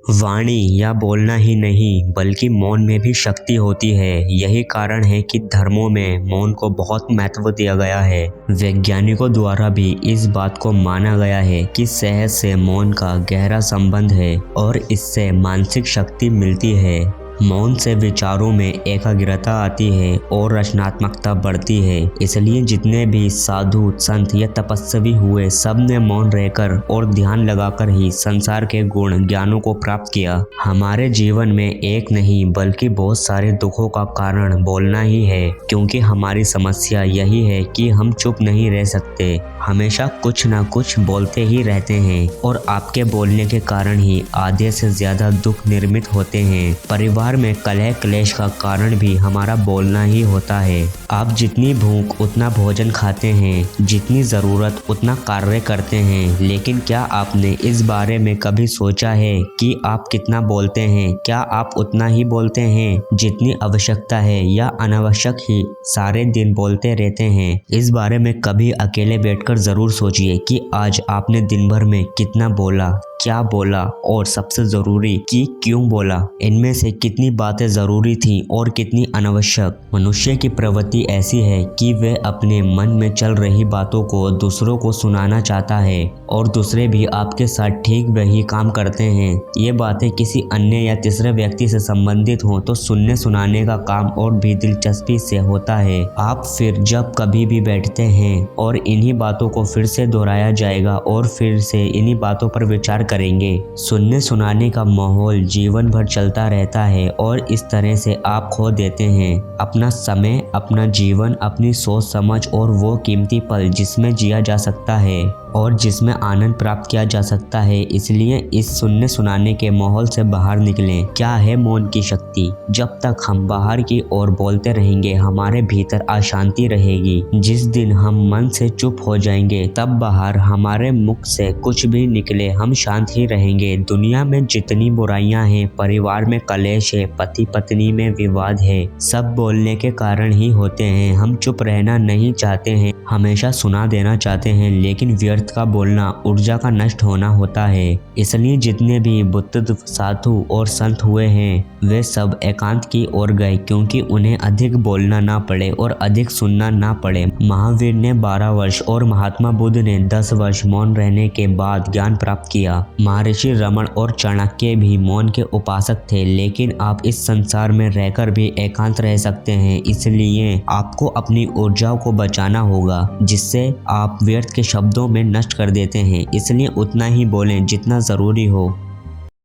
वाणी या बोलना ही नहीं बल्कि मौन में भी शक्ति होती है। यही कारण है कि धर्मों में मौन को बहुत महत्व दिया गया है। वैज्ञानिकों द्वारा भी इस बात को माना गया है कि सेहत से मौन का गहरा संबंध है और इससे मानसिक शक्ति मिलती है। मौन से विचारों में एकाग्रता आती है और रचनात्मकता बढ़ती है। इसलिए जितने भी साधु, संत या तपस्वी हुए, सब ने मौन रहकर और ध्यान लगाकर ही संसार के गुण ज्ञानों को प्राप्त किया। हमारे जीवन में एक नहीं बल्कि बहुत सारे दुखों का कारण बोलना ही है, क्योंकि हमारी समस्या यही है कि हम चुप नहीं रह सकते, हमेशा कुछ ना कुछ बोलते ही रहते हैं और आपके बोलने के कारण ही आधे से ज्यादा दुख निर्मित होते हैं। परिवार में कलह क्लेश का कारण भी हमारा बोलना ही होता है। आप जितनी भूख उतना भोजन खाते हैं, जितनी जरूरत उतना कार्य करते हैं, लेकिन क्या आपने इस बारे में कभी सोचा है कि आप कितना बोलते हैं? क्या आप उतना ही बोलते हैं जितनी आवश्यकता है या अनावश्यक ही सारे दिन बोलते रहते हैं? इस बारे में कभी अकेले बैठकर जरूर सोचिए कि आज आपने दिन भर में कितना बोला, क्या बोला और सबसे जरूरी कि क्यों बोला। इनमें से कितनी बातें जरूरी थी और कितनी अनावश्यक। मनुष्य की प्रवृत्ति ऐसी है कि वह अपने मन में चल रही बातों को दूसरों को सुनाना चाहता है और दूसरे भी आपके साथ ठीक वही काम करते हैं। ये बातें किसी अन्य या तीसरे व्यक्ति से संबंधित हो तो सुनने सुनाने का काम और भी दिलचस्पी से होता है। आप फिर जब कभी भी बैठते हैं और इन्हीं बातों को फिर से दोहराया जाएगा और फिर से इन्हीं बातों पर विचार करेंगे। सुनने सुनाने का माहौल जीवन भर चलता रहता है और इस तरह से आप खो देते हैं अपना समय, अपना जीवन, अपनी सोच समझ और वो कीमती पल जिसमें जिया जा सकता है और जिसमें आनंद प्राप्त किया जा सकता है। इसलिए इस सुनने सुनाने के माहौल से बाहर निकलें। क्या है मौन की शक्ति? जब तक हम बाहर की ओर बोलते रहेंगे, हमारे भीतर अशांति रहेगी। जिस दिन हम मन से चुप हो जाएंगे, तब बाहर हमारे मुख से कुछ भी निकले, हम शांत ही रहेंगे। दुनिया में जितनी बुराइयां हैं, परिवार में कलेश है, पति पत्नी में विवाद है, सब बोलने के कारण ही होते हैं। हम चुप रहना नहीं चाहते हैं, हमेशा सुना देना चाहते हैं, लेकिन व्यर्थ का बोलना ऊर्जा का नष्ट होना होता है। इसलिए जितने भी बुद्ध, साधु और संत हुए हैं, वे सब एकांत की ओर गए, क्योंकि उन्हें अधिक बोलना ना पड़े और अधिक सुनना ना पड़े। महावीर ने 12 वर्ष और महात्मा बुद्ध ने 10 वर्ष मौन रहने के बाद ज्ञान प्राप्त किया। महर्षि रमण और चाणक्य भी मौन के उपासक थे, लेकिन आप इस संसार में रहकर भी एकांत रह सकते हैं। इसलिए आपको अपनी ऊर्जाओं को बचाना होगा, जिससे आप व्यर्थ के शब्दों में नष्ट कर देते हैं। इसलिए उतना ही बोलें जितना जरूरी हो।